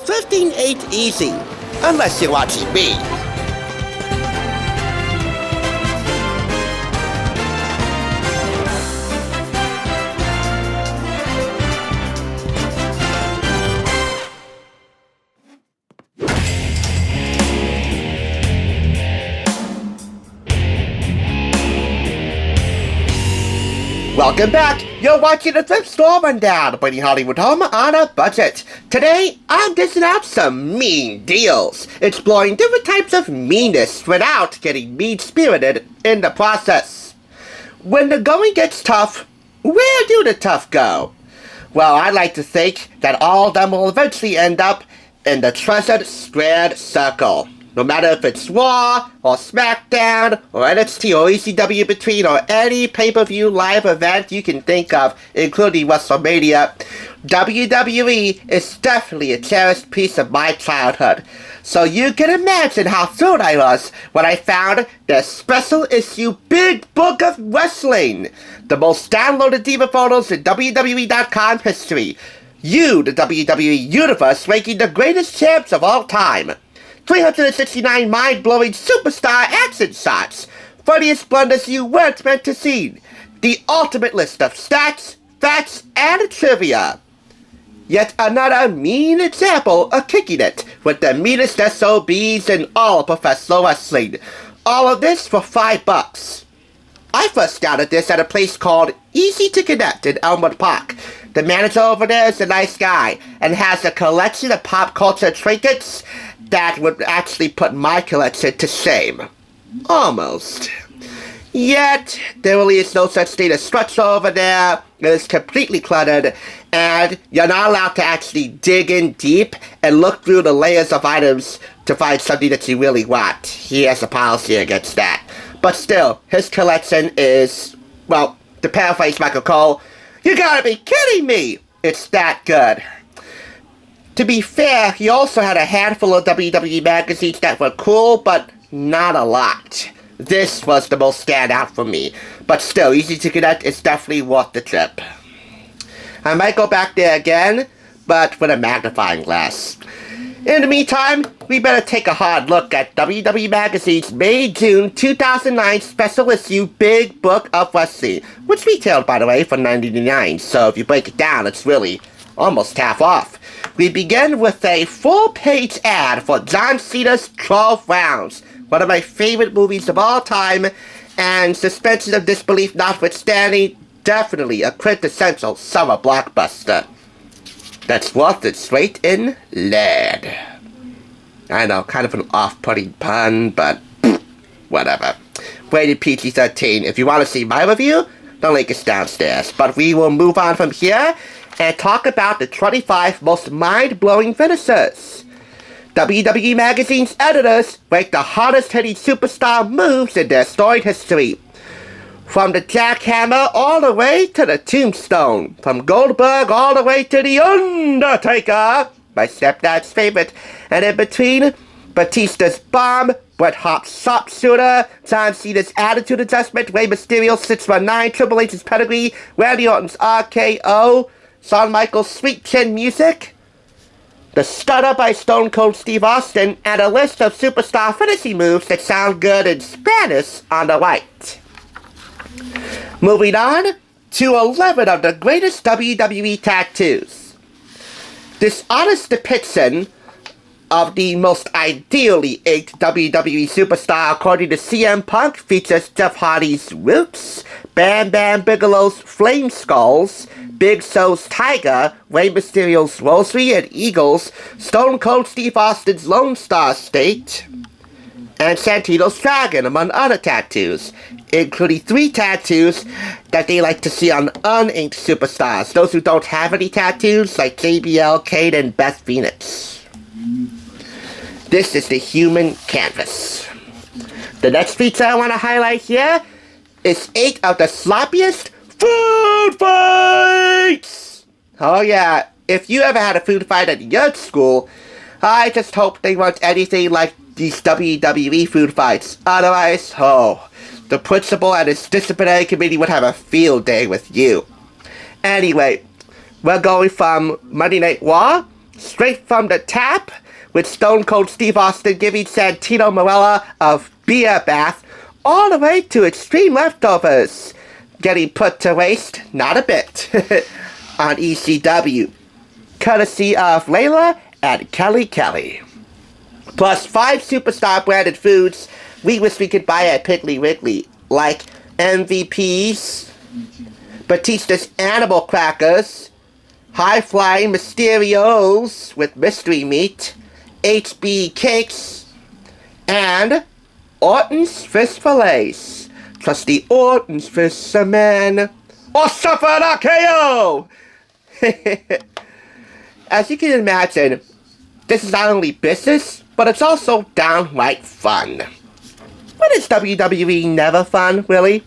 thrifting ain't easy, unless you're watching me. Welcome back! You're watching the Thrift Store Rundown, bringing Hollywood home on a budget. Today, I'm dishing out some mean deals, exploring different types of meanness without getting mean-spirited in the process. When the going gets tough, where do the tough go? Well, I like to think that all of them will eventually end up in the treasured squared circle. No matter if it's Raw, or SmackDown, or NXT, or ECW between, or any pay-per-view live event you can think of, including WrestleMania, WWE is definitely a cherished piece of my childhood. So you can imagine how thrilled I was when I found the special issue Big Book of Wrestling, the most downloaded diva photos in WWE.com history. The WWE Universe ranking the greatest champs of all time. 369 mind-blowing superstar action shots, funniest blunders you weren't meant to see, the ultimate list of stats, facts, and trivia. Yet another mean example of kicking it with the meanest SOBs in all of professional wrestling. All of this for $5. I first downloaded this at a place called Easy to Connect in Elmwood Park. The manager over there is a nice guy and has a collection of pop culture trinkets that would actually put my collection to shame. Almost. Yet, there really is no such thing as structure over there. It is completely cluttered, and you're not allowed to actually dig in deep and look through the layers of items to find something that you really want. He has a policy against that. But still, his collection is, well, to paraphrase Michael Cole, you gotta be kidding me! It's that good. To be fair, he also had a handful of WWE magazines that were cool, but not a lot. This was the most standout for me, but still, Easy to Connect is definitely worth the trip. I might go back there again, but with a magnifying glass. In the meantime, we better take a hard look at WWE Magazine's May-June 2009 special issue Big Book of Wrestling, which retailed, by the way, for $9.99, so if you break it down, it's really almost half off. We begin with a full-page ad for John Cena's 12 Rounds, one of my favorite movies of all time, and suspension of disbelief notwithstanding, definitely a quintessential summer blockbuster that's worth its weight in lead. I know, kind of an off-putting pun, but whatever. Rated PG-13. If you want to see my review, the link is downstairs. But we will move on from here and talk about the 25 most mind-blowing finishers. WWE Magazine's editors rank the hardest-hitting superstar moves in their storied history. From the jackhammer all the way to the tombstone. From Goldberg all the way to the Undertaker, my stepdad's favorite. And in between, Batista's bomb, Bret Hart's sharpshooter, John Cena's attitude adjustment, Rey Mysterio's 619, Triple H's pedigree, Randy Orton's RKO, Shawn Michaels' sweet chin music, the stutter by Stone Cold Steve Austin, and a list of superstar finishing moves that sound good in Spanish on the right. Moving on to 11 of the greatest WWE tattoos. This honest depiction of the most ideally inked WWE superstar according to CM Punk features Jeff Hardy's Roots, Bam Bam Bigelow's Flame Skulls, Big Show's Tiger, Rey Mysterio's Rosary and Eagles, Stone Cold Steve Austin's Lone Star State, and Santino's Dragon, among other tattoos, including 3 tattoos that they like to see on uninked superstars, those who don't have any tattoos, like JBL, Kane, and Beth Phoenix. This is the human canvas. The next feature I want to highlight here is 8 of the sloppiest food fights! Oh yeah, if you ever had a food fight at your school, I just hope they weren't anything like these WWE food fights. Otherwise, the principal and his disciplinary committee would have a field day with you. Anyway, we're going from Monday Night Raw straight from the tap, with Stone Cold Steve Austin giving Santino Marella a beer bath, all the way to extreme leftovers, getting put to waste, not a bit, on ECW, courtesy of Layla and Kelly Kelly. Plus 5 superstar branded foods we wish we could buy at Piggly Wiggly, like MVPs, Batista's Animal Crackers, High-Flying Mysterios with mystery meat, HB Cakes, and Orton's Fish Fillets. Trusty Orton's Fish Man, or suffer an RKO! As you can imagine, this is not only business, but it's also downright fun. When is WWE never fun, really?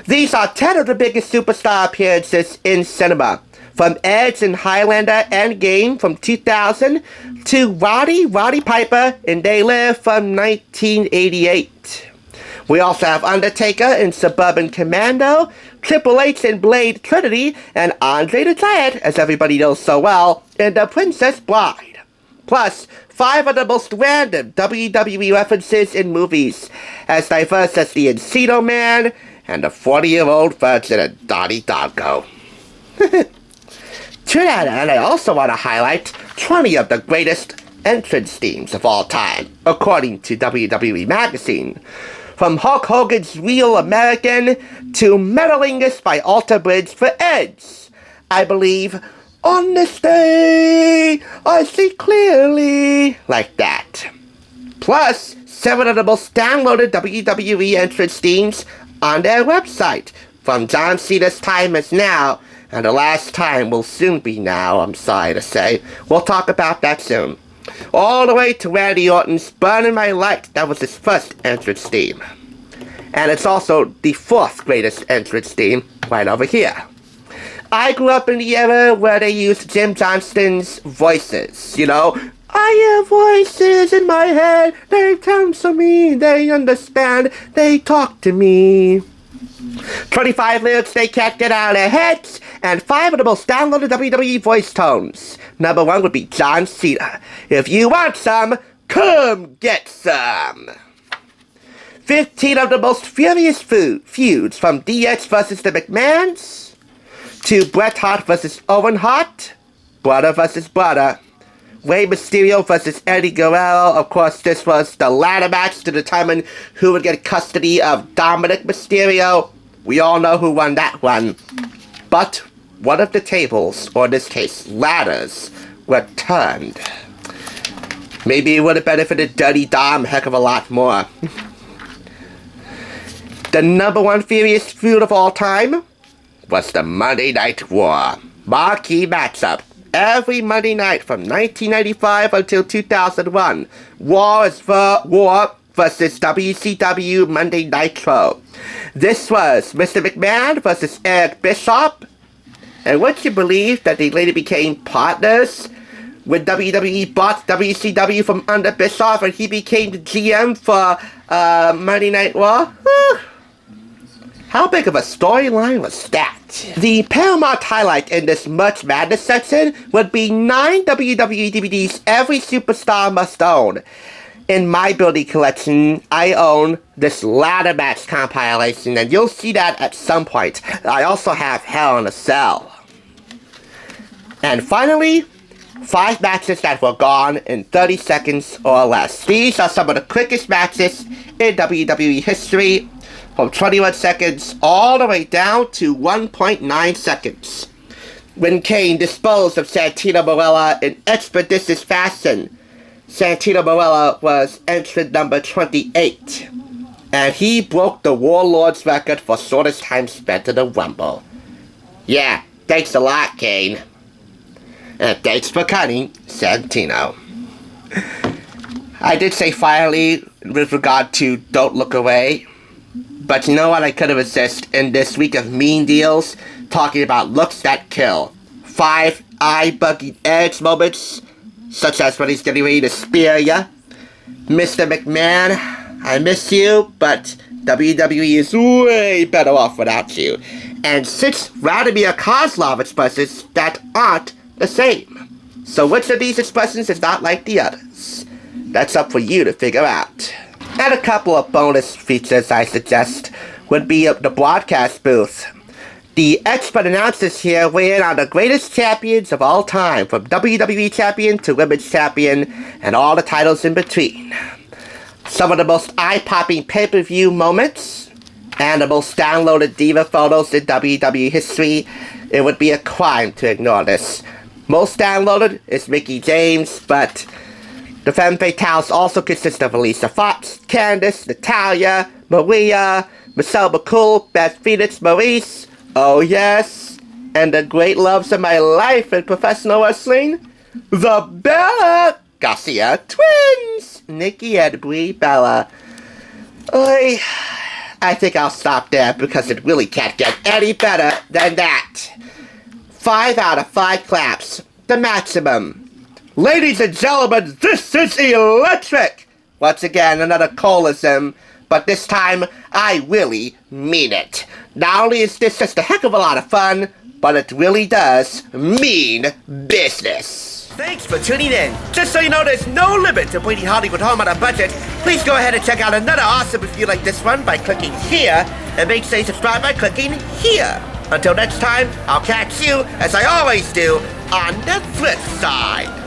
These are 10 of the biggest superstar appearances in cinema, from Edge and Highlander Endgame from 2000 to Roddy Piper and They Live from 1988. We also have Undertaker in Suburban Commando, Triple H in Blade Trinity, and Andre the Giant, as everybody knows so well, in The Princess Bride. Plus, 5 of the most random WWE references in movies, as diverse as the Encino Man and the 40-year-old virgin of Donnie Darko. To that end, I also want to highlight 20 of the greatest entrance themes of all time, according to WWE Magazine. From Hulk Hogan's Real American to Metalingus by Alter Bridge for Edge. I believe, on this day, I see clearly, like that. Plus, 7 of the most downloaded WWE entrance themes on their website, from John Cena's Time Is Now, and the last time will soon be now, I'm sorry to say. We'll talk about that soon. All the way to Randy Orton's Burning My Light, that was his first entrance theme. And it's also the 4th greatest entrance theme, right over here. I grew up in the era where they used Jim Johnston's voices, you know. I hear voices in my head, they counsel me, they understand, they talk to me. 25 lyrics they can't get out of their heads, and 5 of the most downloaded WWE voice tones. Number 1 would be John Cena. If you want some, come get some. 15 of the most furious feuds, from DX versus the McMahons, to Bret Hart versus Owen Hart, brother versus brother, Rey Mysterio versus Eddie Guerrero. Of course, this was the ladder match to determine who would get custody of Dominic Mysterio. We all know who won that one. But one of the tables, or in this case, ladders, were turned. Maybe it would have benefited Dirty Dom a heck of a lot more. The number 1 furious feud of all time was the Monday Night War. Marquee matchup. Every Monday night from 1995 until 2001. War versus WCW Monday Nitro. This was Mr. McMahon versus Eric Bischoff. And would you believe that they later became partners when WWE bought WCW from under Bischoff and he became the GM for Monday Night War? How big of a storyline was that? The Paramount highlight in this Merch Madness section would be 9 WWE DVDs every superstar must own. In my building collection, I own this ladder match compilation, and you'll see that at some point. I also have Hell in a Cell. And finally, 5 matches that were gone in 30 seconds or less. These are some of the quickest matches in WWE history, from 21 seconds all the way down to 1.9 seconds. When Kane disposed of Santino Marella in expeditious fashion, Santino Marella was entrant number 28, and he broke the Warlord's record for shortest time spent in a Rumble. Yeah, thanks a lot, Kane. And thanks for cutting, Santino. I did say finally with regard to Don't Look Away, but you know what, I could have assisted in this week of mean deals, talking about looks that kill. 5 eye-bugging Edge moments, such as when he's getting ready to spear ya. Mr. McMahon, I miss you, but WWE is way better off without you. And 6 Radomir Kozlov expressions that aren't the same. So which of these expressions is not like the others? That's up for you to figure out. And a couple of bonus features I suggest would be the broadcast booth. The expert announcers here weigh in on the greatest champions of all time, from WWE Champion to Women's Champion, and all the titles in between. Some of the most eye-popping pay-per-view moments, and the most downloaded diva photos in WWE history. It would be a crime to ignore this. Most downloaded is Mickie James, but the Femme Fatales also consist of Alicia Fox, Candice, Natalya, Maria, Michelle McCool, Beth Phoenix, Maurice, oh yes, and the great loves of my life in professional wrestling, the Bella Garcia twins, Nikki and Brie Bella. I think I'll stop there because it really can't get any better than that. 5 out of 5 claps, the maximum. Ladies and gentlemen, this is electric! Once again, another Colism, but this time, I really mean it. Not only is this just a heck of a lot of fun, but it really does mean business. Thanks for tuning in. Just so you know, there's no limit to bringing Hollywood home on a budget. Please go ahead and check out another awesome review like this one by clicking here, and make sure you subscribe by clicking here. Until next time, I'll catch you, as I always do, on the flip side.